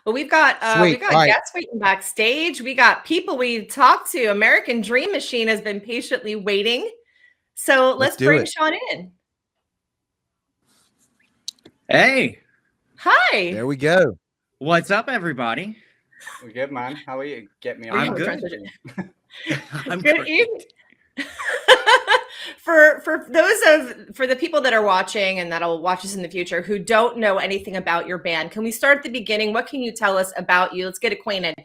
Well, we've Sweet. got All right. guests waiting backstage. We got people we talked to. American Dream Machine has been patiently waiting. So Let's let's do bring it. Sean in. Hey, Hi. There we go. what's up, everybody? We're good, man. How are you? Get me I'm on. good. I'm Good great. evening. For the people that are watching and that'll watch us in the future who don't know anything about your band, can we start at the beginning? What can you tell us about you? Let's get acquainted.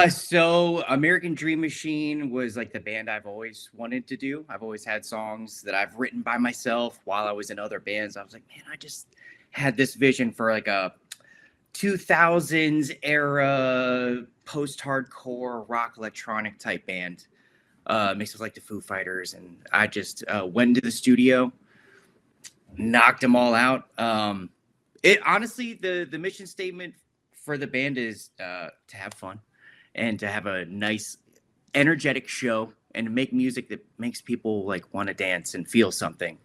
So American Dream Machine was like the band I've always wanted to do. I've always had songs that I've written by myself while I was in other bands. I was like, man, I just had this vision for like a 2000s era post-hardcore rock electronic type band. Mixed with like the Foo Fighters, and I just went into the studio, knocked them all out. It honestly, the mission statement for the band is to have fun and to have a nice, energetic show and to make music that makes people like want to dance and feel something.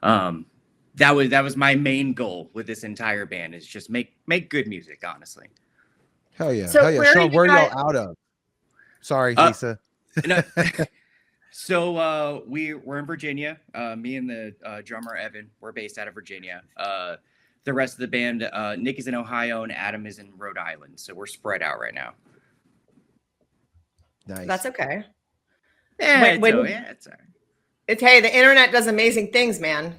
That was my main goal with this entire band, is just make good music, honestly. Hell yeah. So Hell yeah. where are Sean, you where are guys- y'all out of? Sorry, Uh, Lisa. No. So we're in Virginia. Me and the drummer Evan, we're based out of Virginia. The rest of the band, Nick is in Ohio and Adam is in Rhode Island. So we're spread out right now. Nice. That's okay. Yeah, When- it's, when- all right. Hey, the internet does amazing things, man.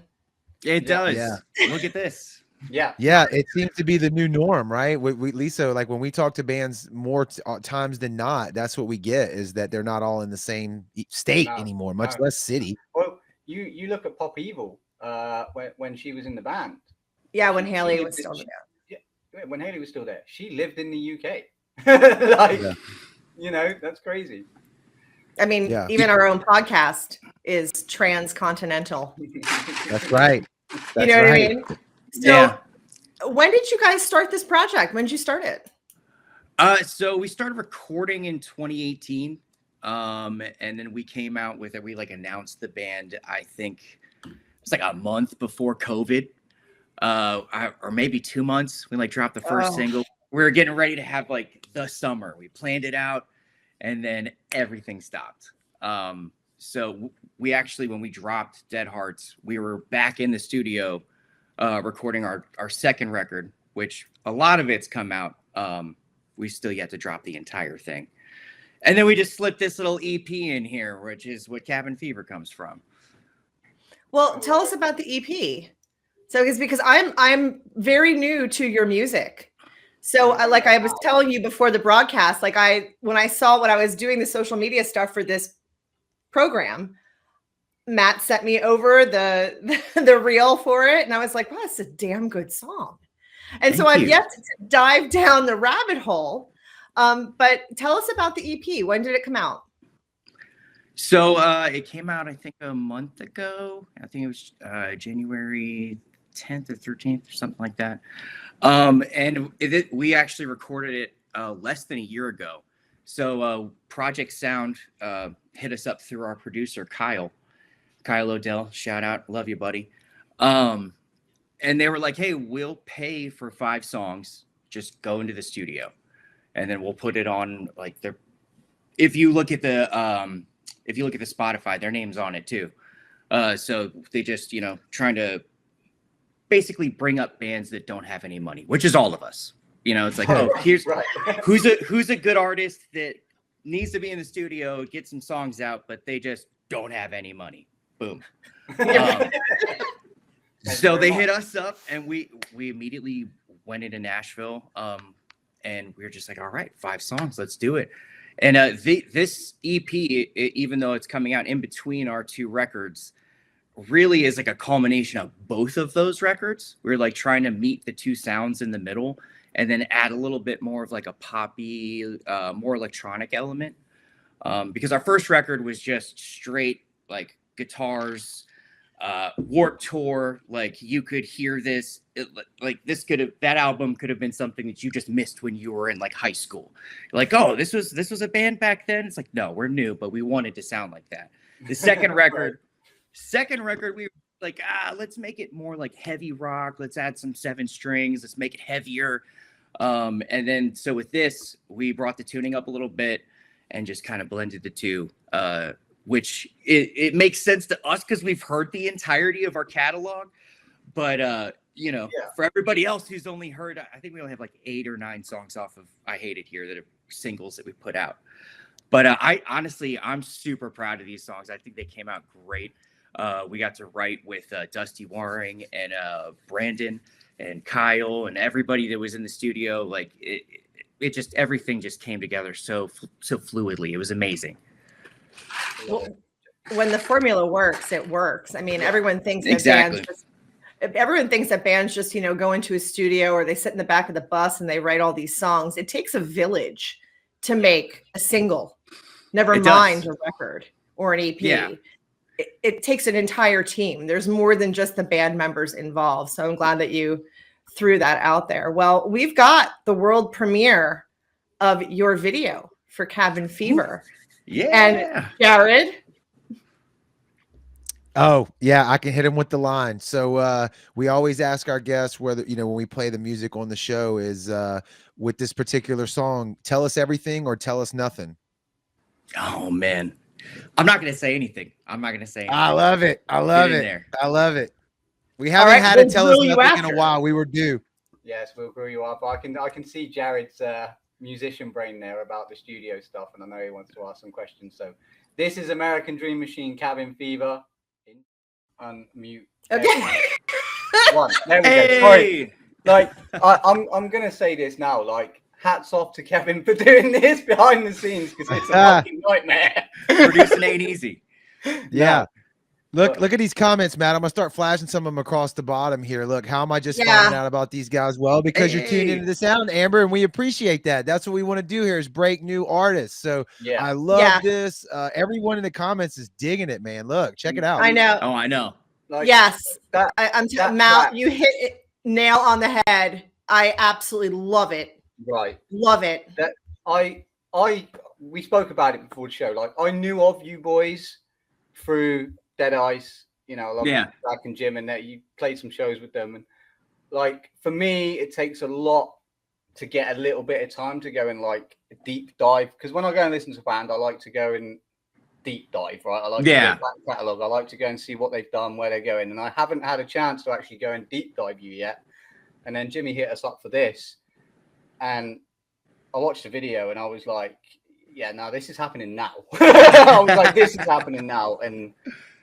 It does. Yeah. Look at this. Yeah. Yeah, it seems to be the new norm, right? We Lisa, like when we talk to bands more times than not, that's what we get, is that they're not all in the same state No, anymore, much no. less city. Well, you look at Pop Evil when she was in the band. Yeah, when She Haley lived was still in- there. Yeah, when Haley was still there, she lived in the UK. Like, Yeah. you know, that's crazy. I mean, Yeah. even our own podcast is transcontinental. That's right. You know what I mean? So Yeah. when did you guys start this project? When did you start it? So we started recording in 2018. And then we came out with it. We like announced the band, I think it was like a month before COVID. Or maybe 2 months. We like dropped the first Oh. single. We were getting ready to have like the summer. We planned it out, and then everything stopped. So we actually, when we dropped Dead Hearts, we were back in the studio recording our second record, which a lot of it's come out. We still yet to drop the entire thing. And then we just slipped this little EP in here, which is what Cabin Fever comes from. Well, tell us about the EP. So it's because I'm very new to your music. So like I was telling you before the broadcast, like when I saw when I was doing the social media stuff for this program, Matt sent me over the reel for it, and I was like, wow, that's a damn good song. And so Thank I've you. yet to dive down the rabbit hole. But tell us about the EP. When did it come out? So it came out, I think, a month ago. I think it was January 10th or 13th or something like that. And we actually recorded it less than a year ago. So Project Sound hit us up through our producer, Kyle Odell. Shout out. Love you, buddy. And they were like, hey, we'll pay for 5 songs. Just go into the studio. And then we'll put it on like if you look at the Spotify, their name's on it too. So they just, trying to basically bring up bands that don't have any money, which is all of us. It's like, oh, here's Right. who's a good artist that needs to be in the studio, get some songs out, but they just don't have any money. Boom. So they hit us up, and we immediately went into Nashville. And we were just like, all right, 5 songs, let's do it. And this EP, even though it's coming out in between our 2 records, really is like a culmination of both of those records. We're like trying to meet the 2 sounds in the middle and then add a little bit more of like a poppy, more electronic element. Because our first record was just straight like guitars, Warped Tour. Like you could hear this, that album could have been something that you just missed when you were in like high school. You're like, oh, this was a band back then. It's like, no, we're new, but we wanted to sound like that. The second record, we were like, let's make it more like heavy rock. Let's add some 7 strings. Let's make it heavier. And then so with this, we brought the tuning up a little bit and just kind of blended the two, which it makes sense to us because we've heard the entirety of our catalog. But you know, for everybody else who's only heard, I think we only have like 8 or 9 songs off of I Hate It Here that are singles that we put out. But I honestly, I'm super proud of these songs. I think they came out great. We got to write with Dusty Waring and Brandon and Kyle and everybody that was in the studio. Like it just, everything just came together so fluidly. It was amazing. Well, when the formula works, it works. I mean, everyone thinks that Exactly. everyone thinks that bands just, you know, go into a studio or they sit in the back of the bus and they write all these songs. It takes a village to make a single, never It mind does. a record or an EP. Yeah. It takes an entire team. There's more than just the band members involved. So I'm glad that you threw that out there. Well, we've got the world premiere of your video for Cabin Fever. Yeah. And Jared, Oh, yeah, I can hit him with the line. So we always ask our guests whether, you know, when we play the music on the show is with this particular song, tell us everything or tell us nothing. Oh man, I'm not gonna say anything. I'm not gonna say anything. I love it. I love Get in it. there. I love it. We haven't right, had to we'll tell us grill you nothing in a after. while. We were due. Yes, we'll grill you up. I can see Jared's musician brain there about the studio stuff, and I know he wants to ask some questions. So this is American Dream Machine Cabin Fever. Unmute. okay. One. There we go. Sorry. Hey, Like I'm gonna say this now. Like hats off to Kevin for doing this behind the scenes because it's a fucking nightmare. producing ain't easy. Yeah. Look. Look at these comments, Matt. I'm gonna start flashing some of them across the bottom here. Look, how am I just Yeah. finding out about these guys? Well, because you're tuned Hey. into the sound, Amber, and we appreciate that. That's what we want to do here is break new artists. So Yeah. I love Yeah. this. Everyone in the comments is digging it, man. Look, check it out. I know. Oh, I know. Like, Yes. that- I'm that Mal, track. you hit it nail on the head. I absolutely love it. Right. Love it. We spoke about it before the show. Like I knew of you boys through Dead Ice, you know, like Yeah. Zach and Jim, and that you played some shows with them. And like for me, it takes a lot to get a little bit of time to go and like deep dive. Because when I go and listen to a band, I like to go and deep dive, right? I like to Yeah. go back catalog. I like to go and see what they've done, where they're going. And I haven't had a chance to actually go and deep dive you yet. And then Jimmy hit us up for this. And I watched the video and I was like, yeah, no, this is happening now. I was like, this is happening now. And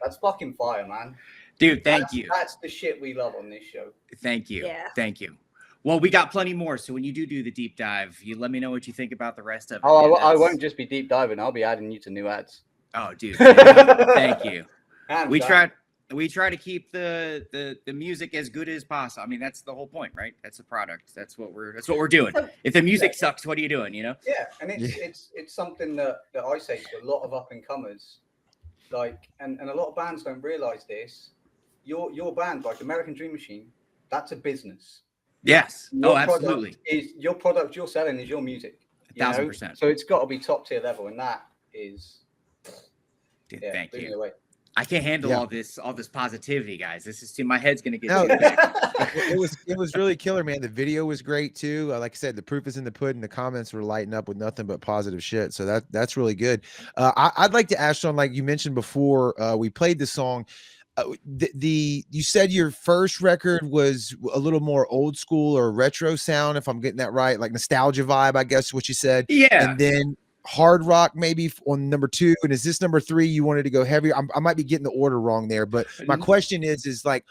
that's fucking fire, man. Dude, thank That's- you. That's the shit we love on this show. Thank you. Yeah. Thank you. Well, we got plenty more. So when you do the deep dive, you let me know what you think about the rest of it. Oh, man. I That's- won't just be deep diving. I'll be adding you to new ads. Oh, dude. Thank you. And We that- try to keep the music as good as possible. I mean, that's the whole point, right? That's the product. That's what we're doing. If the music sucks, what are you doing? You know? Yeah, and it's something that I say to a lot of up and comers, like, and a lot of bands don't realize this. Your band, like American Dream Machine, that's a business. Yes. Your Oh, product absolutely. Is your product you're selling is your music. you know? 1000%. So it's got to be top tier level, and that is Dude, yeah. thank blew me you. away. I can't handle Yeah. all this positivity, guys. This is too. My head's gonna get. No, too big. it was really killer, man. The video was great too. Like I said, the proof is in the pudding. The comments were lighting up with nothing but positive shit. So that's really good. I'd like to ask Sean, like you mentioned before, we played the song. You said your first record was a little more old school or retro sound, if I'm getting that right, like nostalgia vibe, I guess what you said. Yeah. And then hard rock maybe on number 2. And is this number 3 you wanted to go heavier? I might be getting the order wrong there, but my question is like,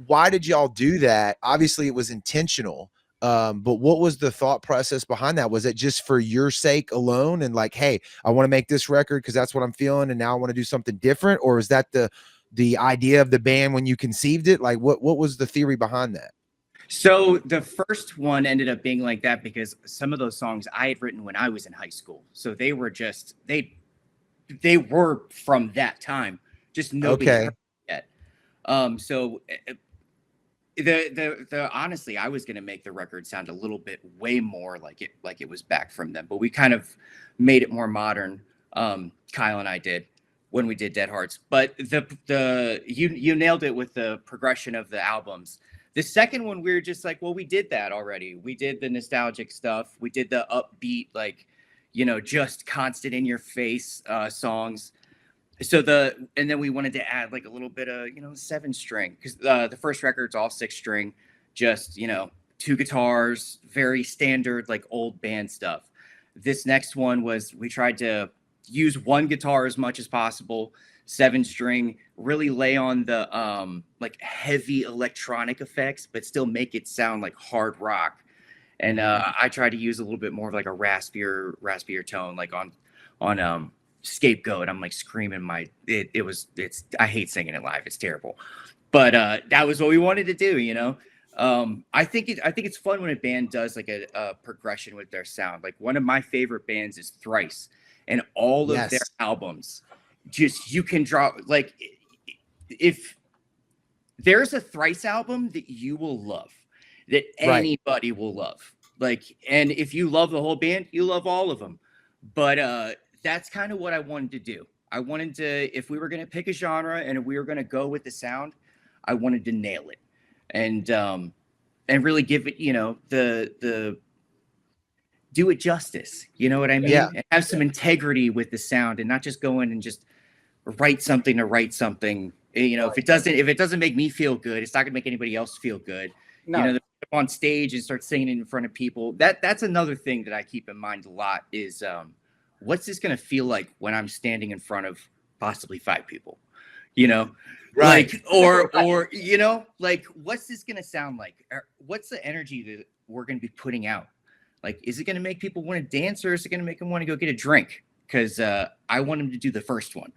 why did y'all do that? Obviously it was intentional. But what was the thought process behind that? Was it just for your sake alone and like, hey, I want to make this record because that's what I'm feeling and now I want to do something different? Or is that the idea of the band when you conceived it? Like what was the theory behind that? So the first one ended up being like that because some of those songs I had written when I was in high school. So they were just they were from that time. Just nobody Okay. heard it yet. So the honestly, I was gonna make the record sound a little bit way more like it was back from them, but we kind of made it more modern. Kyle and I did when we did Dead Hearts. But you nailed it with the progression of the albums. The second one, we were just like, well, we did that already. We did the nostalgic stuff. We did the upbeat, like, just constant in your face songs. And then we wanted to add like a little bit of, 7-string, because the first record's all 6-string, just, 2 guitars, very standard, like old band stuff. This next one was, we tried to use 1 guitar as much as possible, 7-string, really lay on the like heavy electronic effects, but still make it sound like hard rock. And I tried to use a little bit more of like a raspier tone, like on Scapegoat. I'm like screaming I hate singing it live. It's terrible. But that was what we wanted to do, I think it's fun when a band does like a progression with their sound. Like one of my favorite bands is Thrice, and all of their albums, just, you can draw, like, if there's a Thrice album that you will love, that anybody will love, like, and if you love the whole band, you love all of them. But that's kind of what I wanted to do. I wanted to, if we were going to pick a genre and if we were going to go with the sound, I wanted to nail it, and really give it, the do it justice. You know what I mean? Yeah. And have some integrity with the sound, and not just go in and just write something to write something. If it doesn't make me feel good, it's not gonna make anybody else feel good. No. On stage and start singing in front of people. That's another thing that I keep in mind a lot is what's this gonna feel like when I'm standing in front of possibly 5 people? Right. Like, or like, what's this gonna sound like? Or what's the energy that we're gonna be putting out? Like, is it gonna make people want to dance, or is it gonna make them want to go get a drink? Because I want them to do the first one.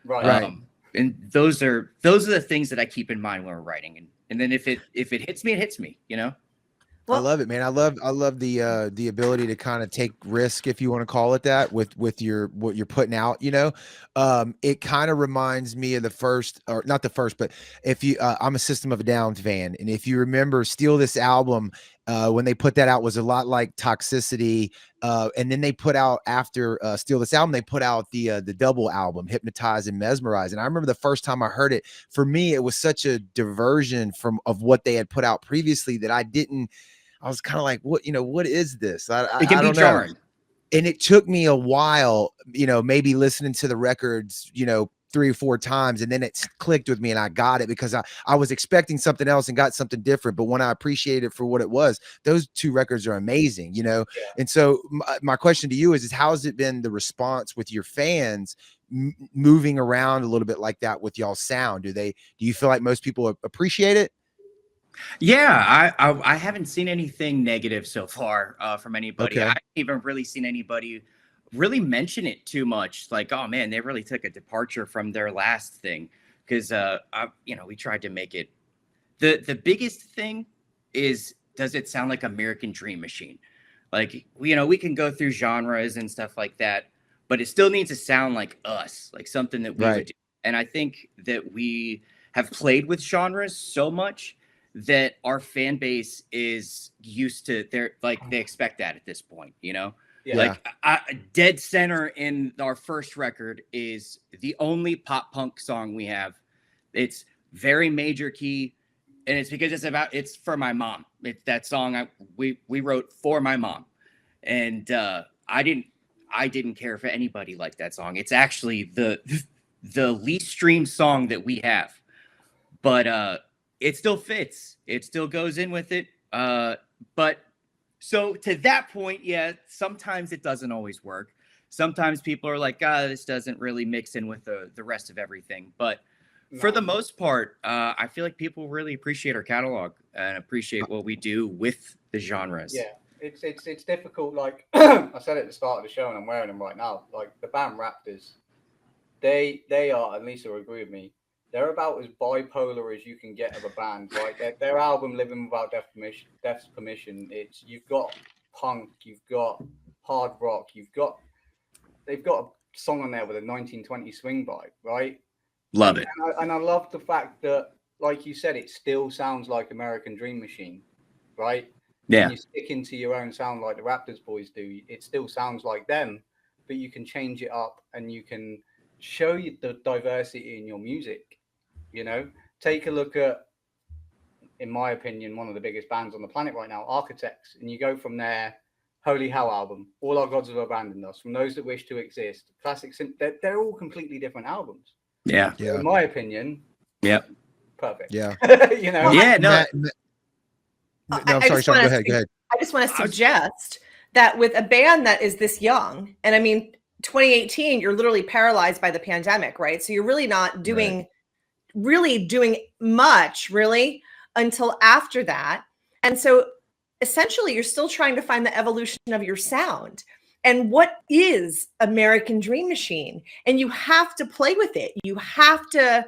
Right. And those are the things that I keep in mind when we're writing. And then if it hits me, it hits me. I love it, man. I love the ability to kind of take risk, if you want to call it that, with what you're putting out. It kind of reminds me of the first, or not the first, but if you, I'm a System of a Down fan, and if you remember, Steal This Album, when they put that out, was a lot like Toxicity, and then they put out, after Steal This Album, they put out the double album, Hypnotize and Mesmerize. And I remember the first time I heard it, for me, it was such a diversion of what they had put out previously that I was kind of like, what is this? It can I be don't know. jarring. And it took me a while, maybe listening to the records, 3 or 4 times, and then it clicked with me and I got it, because I was expecting something else and got something different. But when I appreciated it for what it was, those 2 records are amazing, Yeah. And so my question to you is how has it been, the response with your fans moving around a little bit like that with y'all's sound? Do you feel like most people appreciate it? Yeah, I haven't seen anything negative so far from anybody. Okay. I haven't even really seen anybody really mention it too much. Like, oh man, they really took a departure from their last thing. Because we tried to make it. The biggest thing is, does it sound like American Dream Machine? Like, we can go through genres and stuff like that, but it still needs to sound like us, like something that we would do. And I think that we have played with genres so much that our fan base is used to, they expect that at this point, Yeah. Like dead center in our first record is the only pop punk song we have. It's very major key, and it's because it's for my mom. It's that song we wrote for my mom, and I didn't care if anybody liked that song. It's actually the least streamed song that we have, but it still fits. It still goes in with it. But so to that point, yeah, sometimes it doesn't always work. Sometimes people are like, this doesn't really mix in with the rest of everything. But for the most part, I feel like people really appreciate our catalog and appreciate what we do with the genres. Yeah, it's difficult. Like I said at the start of the show, and I'm wearing them right now. Like the band Raptors, they are, and Lisa will agree with me, they're about as bipolar as you can get of a band. Like their album "Living Without Death's Permission," you've got punk, you've got hard rock, they've got a song on there with a 1920 swing vibe, right? Love it. And I love the fact that, like you said, it still sounds like American Dream Machine, right? Yeah. And you stick into your own sound like the Raptors boys do. It still sounds like them, but you can change it up and you can show you the diversity in your music. Take a look at in my opinion, one of the biggest bands on the planet right now, Architects. And you go from their Holy Hell album, All Our Gods Have Abandoned Us, From Those That Wish to Exist, Classics, they're all completely different albums. Yeah. Yeah. In my opinion, perfect. Yeah. You know, Yeah. No. No, I'm sorry, Sean. Go ahead. Go ahead. I just want to suggest that with a band that is this young, and I mean, 2018, you're literally paralyzed by the pandemic, right? So you're really not doing much really until after that. And so essentially you're still trying to find the evolution of your sound and what is American Dream Machine. And you have to play with it. You have to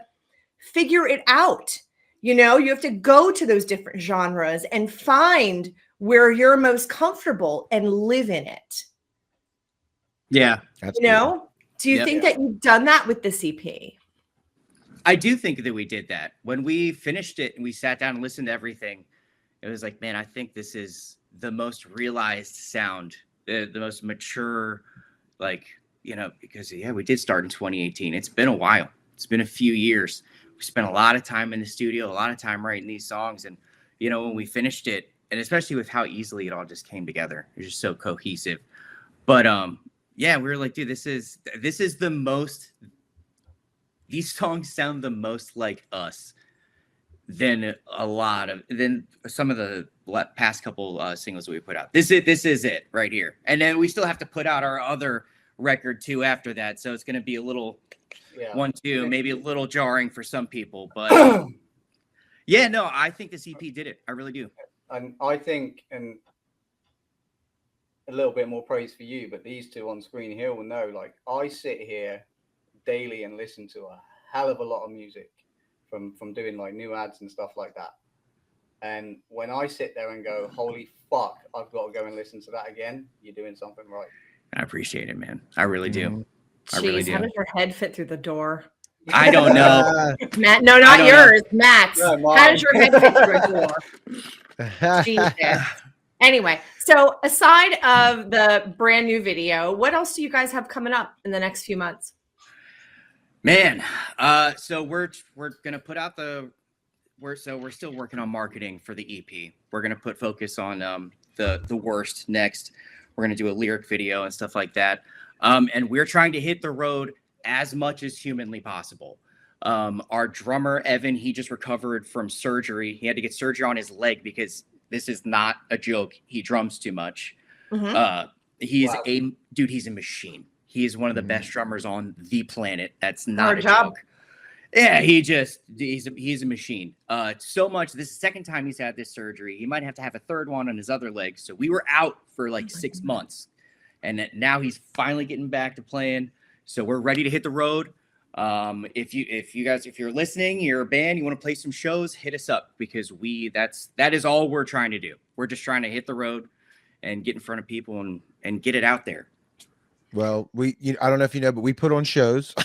figure it out. You know, you have to go to those different genres and find where you're most comfortable and live in it. Yeah. Absolutely. You know, do you Yep. think that you've done that with this EP? I do think that we did that. When we finished it and we sat down and listened to everything, it was like, man, I think this is the most realized sound, the most mature, like, you know, because we did start in 2018. It's been a while. It's been a few years. We spent a lot of time in the studio, a lot of time writing these songs. And, you know, when we finished it, and especially with how easily it all just came together, it was just so cohesive. But yeah, we were like, dude, this is the most, these songs sound the most like us than some of the past couple singles that we put out. This is it right here. And then we still have to put out our other record too after that. So it's going to be a little 1-2, maybe a little jarring for some people, but yeah, no, I think this EP did it. I really do. And I think, and a little bit more praise for you, but these two on screen here will know, like, I sit here daily and listen to a hell of a lot of music from doing like new ads and stuff like that. And when I sit there and go, holy fuck, I've got to go and listen to that again, you're doing something right. I appreciate it, man. I really do. I Jeez, really do. how does your head fit through the door? I don't know. Matt, no, not yours, Matt's. No, How does your head fit through a door? Jesus. Anyway, so aside of the brand new video, what else do you guys have coming up in the next few months? Man, so we're gonna put out we're still working on marketing for the EP. We're gonna put focus on the worst next. We're gonna do a lyric video and stuff like that. And we're trying to hit the road as much as humanly possible. Our drummer Evan, he just recovered from surgery. He had to get surgery on his leg because this is not a joke. He drums too much. Mm-hmm. He's a machine. He is one of the best drummers on the planet. That's not Hard a job. joke. Yeah, he's a machine. So much. This is the second time he's had this surgery. He might have to have a third one on his other leg. So we were out for like 6 months, and now he's finally getting back to playing. So we're ready to hit the road. If you're listening, you're a band, you want to play some shows, hit us up, because that is all we're trying to do. We're just trying to hit the road and get in front of people and get it out there. Well, I don't know if you know, but we put on shows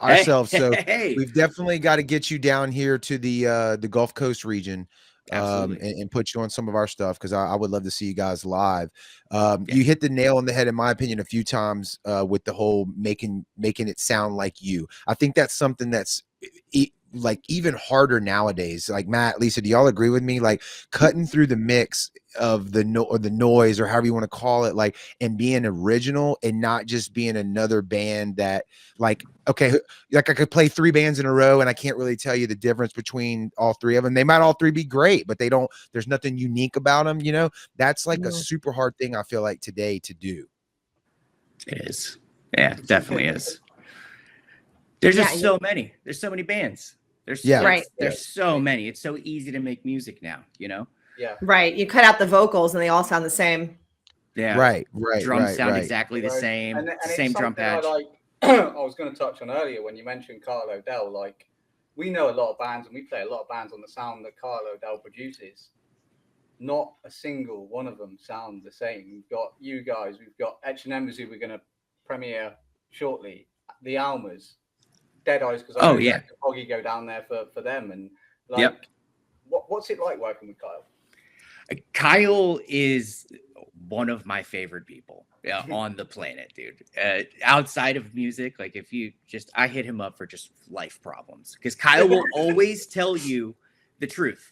ourselves. So we've definitely got to get you down here to the Gulf Coast region, and put you on some of our stuff, because I would love to see you guys live. You hit the nail on the head, in my opinion, a few times with the whole making it sound like you. I think that's something that's like even harder nowadays. Like, Matt, Lisa, do y'all agree with me? Like, cutting through the mix of the noise, or however you want to call it, like, and being original and not just being another band that, like, okay, like I could play 3 bands in a row and I can't really tell you the difference between all 3 of them. They might all 3 be great, but there's nothing unique about them. You know, that's like a super hard thing, I feel like, today to do. It is. Yeah, it definitely is. There's just so many. There's so many bands. There's so many. It's so easy to make music now, you know? Yeah. Right. You cut out the vocals and they all sound the same. Yeah. Right. Drums sound exactly the same. And same drum patch. I was going to touch on earlier when you mentioned Carl O'Dell. Like, we know a lot of bands and we play a lot of bands on the sound that Carl O'Dell produces. Not a single one of them sound the same. We've got you guys. We've got Etch and Embers, who we're going to premiere shortly. The Almas, Dead Eyes, because I know Foggy go down there for them. And like, what's it like working with Kyle? Kyle is one of my favorite people on the planet, dude. Outside of music, like, I hit him up for just life problems, because Kyle will always tell you the truth.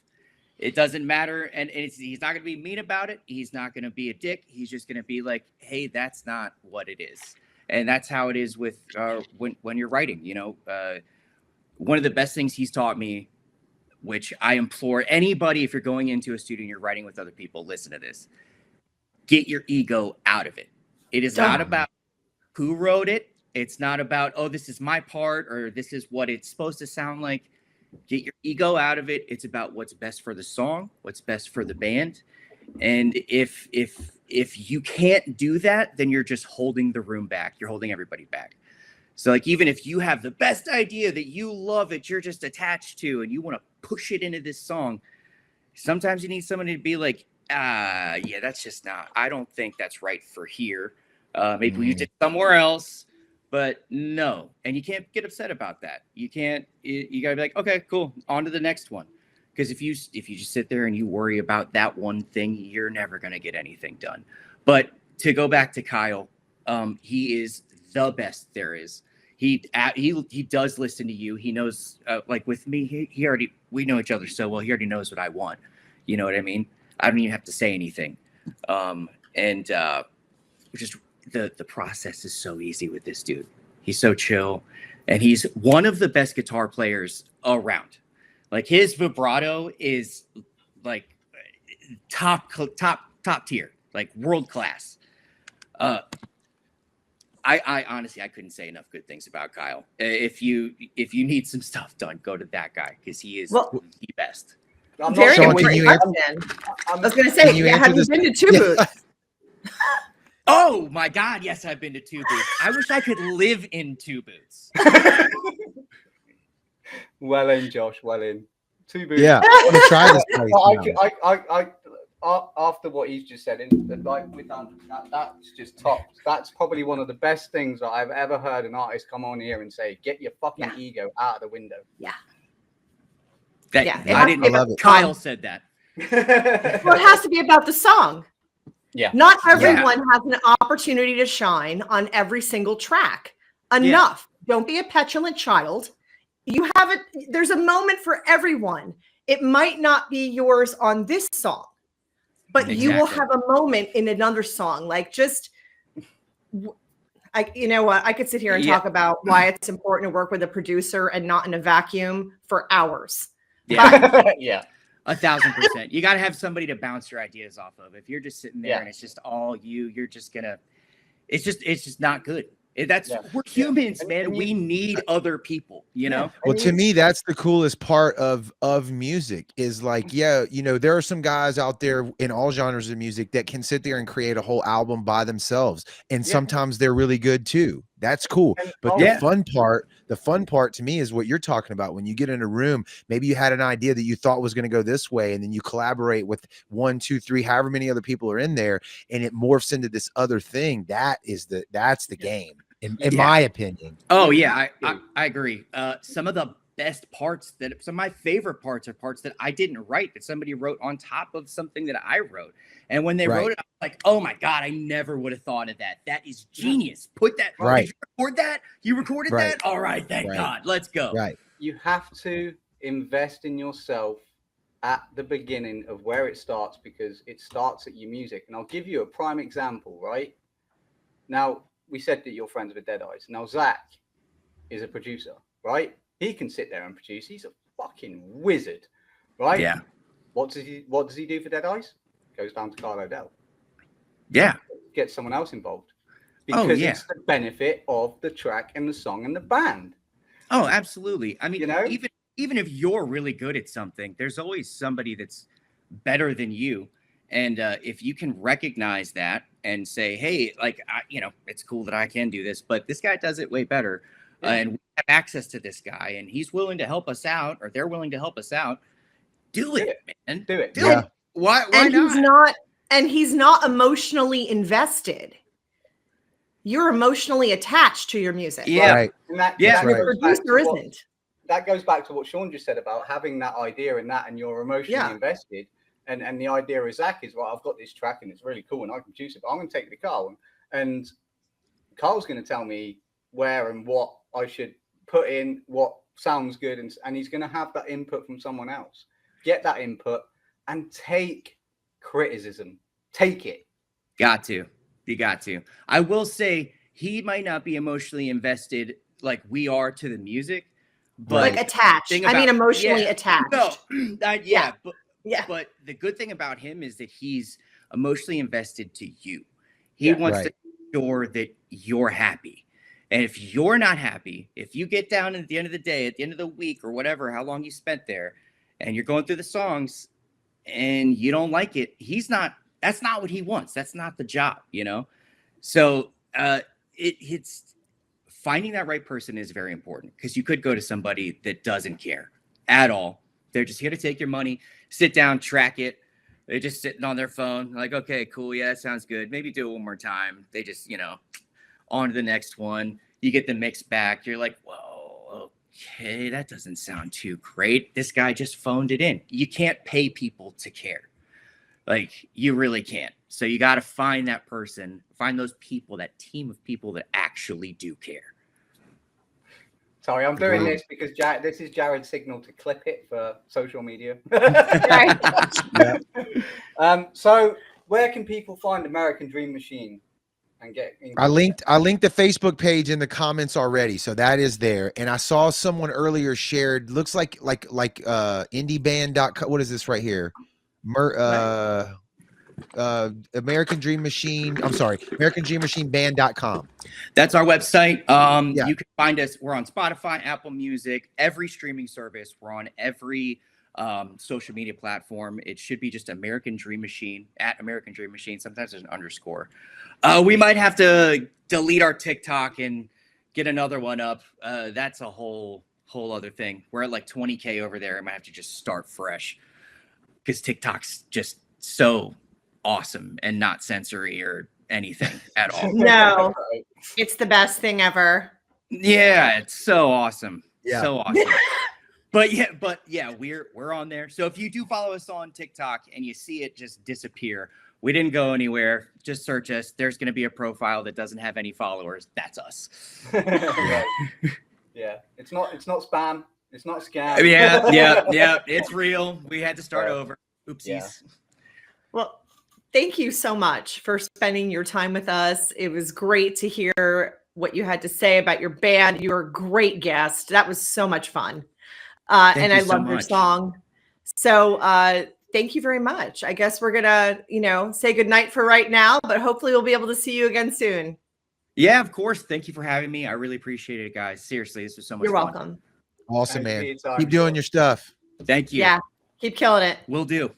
It doesn't matter, and he's not going to be mean about it. He's not going to be a dick. He's just going to be like, "Hey, that's not what it is," and that's how it is with when you're writing. One of the best things he's taught me, which I implore anybody, if you're going into a studio and you're writing with other people, listen to this: get your ego out of it. It is not about who wrote it. It's not about, oh, this is my part or this is what it's supposed to sound like. Get your ego out of it. It's about what's best for the song, what's best for the band. And if you can't do that, then you're just holding the room back. You're holding everybody back. So like, even if you have the best idea that you love it, you're just attached to, and you want to push it into this song, sometimes you need somebody to be like, yeah, that's just not, I don't think that's right for here. Maybe we used it somewhere else. But no, and you can't get upset about that. You can't. You gotta be like, okay, cool, on to the next one. Because if you just sit there and you worry about that one thing, you're never gonna get anything done. But to go back to Kyle, he is the best there is. He does listen to you. He knows, like with me, we know each other so well. He already knows what I want. You know what I mean? I don't even have to say anything. Just the process is so easy with this dude. He's so chill, and he's one of the best guitar players around. Like his vibrato is like top tier, like world class. I honestly, I couldn't say enough good things about Kyle. If you need some stuff done, go to that guy because he is the best. I'm Very Sean, good. can you I answer- was going to say, Can you have answer you this- been to Two Yeah. Boots? Oh my God, yes, I've been to Two Boots. I wish I could live in Two Boots. Well in, Josh. Well in. Two Boots. Yeah, I want to try this place now. After what he's just said, like we're done. That's just top. That's probably one of the best things that I've ever heard an artist come on here and say, "Get your fucking ego out of the window." That, Yeah, I didn't. I love it. Kyle said that. Well, it has to be about the song. Yeah. Not everyone has an opportunity to shine on every single track. Enough. Don't be a petulant child. You have it. There's a moment for everyone. It might not be yours on this song, but you will have a moment in another song. Like you know what? I could sit here and talk about why it's important to work with a producer and not in a vacuum for hours. Yeah. Yeah. 1,000%. You got to have somebody to bounce your ideas off of. If you're just sitting there and it's just all you're just gonna. It's just not good. We're humans, man. We need other people. You know. Well, to me, that's the coolest part of music is like, there are some guys out there in all genres of music that can sit there and create a whole album by themselves. And sometimes they're really good too. That's cool. But the fun part to me is what you're talking about. When you get in a room, maybe you had an idea that you thought was going to go this way, and then you collaborate with 1, 2, 3, however many other people are in there, and it morphs into this other thing. That's the game. In my opinion. Oh yeah, I agree. Some of the best parts some of my favorite parts are parts that I didn't write, that somebody wrote on top of something that I wrote. And when they wrote it, I was like, oh my God, I never would have thought of that. That is genius. Put that. Right. Did you record that? You recorded that? All right, thank God. Let's go. Right. You have to invest in yourself at the beginning of where it starts, because it starts at your music. And I'll give you a prime example, right? Now, we said that you're friends with Dead Eyes. Now, Zach is a producer, right? He can sit there and produce. He's a fucking wizard, right? Yeah. What does he do for Dead Eyes? Goes down to Carl O'Dell. Yeah. Get someone else involved. Because it's the benefit of the track and the song and the band. Oh, absolutely. I mean, even if you're really good at something, there's always somebody that's better than you. And if you can recognize that and say, hey, like, it's cool that I can do this, but this guy does it way better. And we have access to this guy, and he's willing to help us out, or they're willing to help us out. Do it, man. Do it. Do it. Why not? He's not emotionally invested. You're emotionally attached to your music. Yeah. Right. And that The producer isn't. That goes back to what Sean just said about having that idea and you're emotionally invested. And the idea of Zach is, I've got this track and it's really cool and I can produce it, but I'm going to take it to Carl. And Carl's going to tell me where and what I should put in, what sounds good. And he's going to have that input from someone else. Get that input and take criticism. Take it. Got to. You got to. I will say he might not be emotionally invested like we are to the music, but Like attached. thing I mean, about- emotionally yeah. attached. no, yeah, but Yeah. But the good thing about him is that he's emotionally invested to you. He Yeah. wants Right. to make sure that you're happy. And if you're not happy, if you get down at the end of the day, at the end of the week, or whatever, how long you spent there, and you're going through the songs and you don't like it, that's not what he wants. That's not the job, you know? So it's finding that right person is very important, because you could go to somebody that doesn't care at all. They're just here to take your money, sit down, track it. They're just sitting on their phone, like, okay, cool, yeah, that sounds good. Maybe do it one more time. They just, on to the next one. You get the mix back. You're like, whoa, okay, that doesn't sound too great. This guy just phoned it in. You can't pay people to care. Like, you really can't. So you got to find that person, find those people, that team of people that actually do care. Sorry, I'm doing Agreed. this because this is Jared's signal to clip it for social media. Right. So where can people find American Dream Machine and get in I linked the Facebook page in the comments already, so that is there. And I saw someone earlier shared, looks like indieband.com. What is this right here? American Dream Machine. I'm sorry, American Dream Machine Band.com. That's our website. Yeah. You can find us. We're on Spotify, Apple Music, every streaming service. We're on every social media platform. It should be just American Dream Machine, at American Dream Machine. Sometimes there's an underscore. We might have to delete our TikTok and get another one up. That's a whole other thing. We're at like 20K over there. I might have to just start fresh, because TikTok's just so awesome and not sensory or anything at all. No, it's the best thing ever. Yeah, it's so awesome. Yeah. So awesome. But yeah, we're on there. So if you do follow us on TikTok and you see it just disappear, we didn't go anywhere. Just search us. There's going to be a profile that doesn't have any followers. That's us. Right. Yeah, it's not spam. It's not scam. Yeah. It's real. We had to start over. Oopsies. Yeah. Well, thank you so much for spending your time with us. It was great to hear what you had to say about your band. You were a great guest. That was so much fun. And I you so love your much. song. So thank you very much. I guess we're gonna, say goodnight for right now, but hopefully we'll be able to see you again soon. Yeah, of course. Thank you for having me. I really appreciate it, guys. Seriously, this was so much You're fun. welcome. Awesome, Thanks for man. your time, Keep doing Sean. your stuff. Thank you. Yeah, keep killing it. Will do.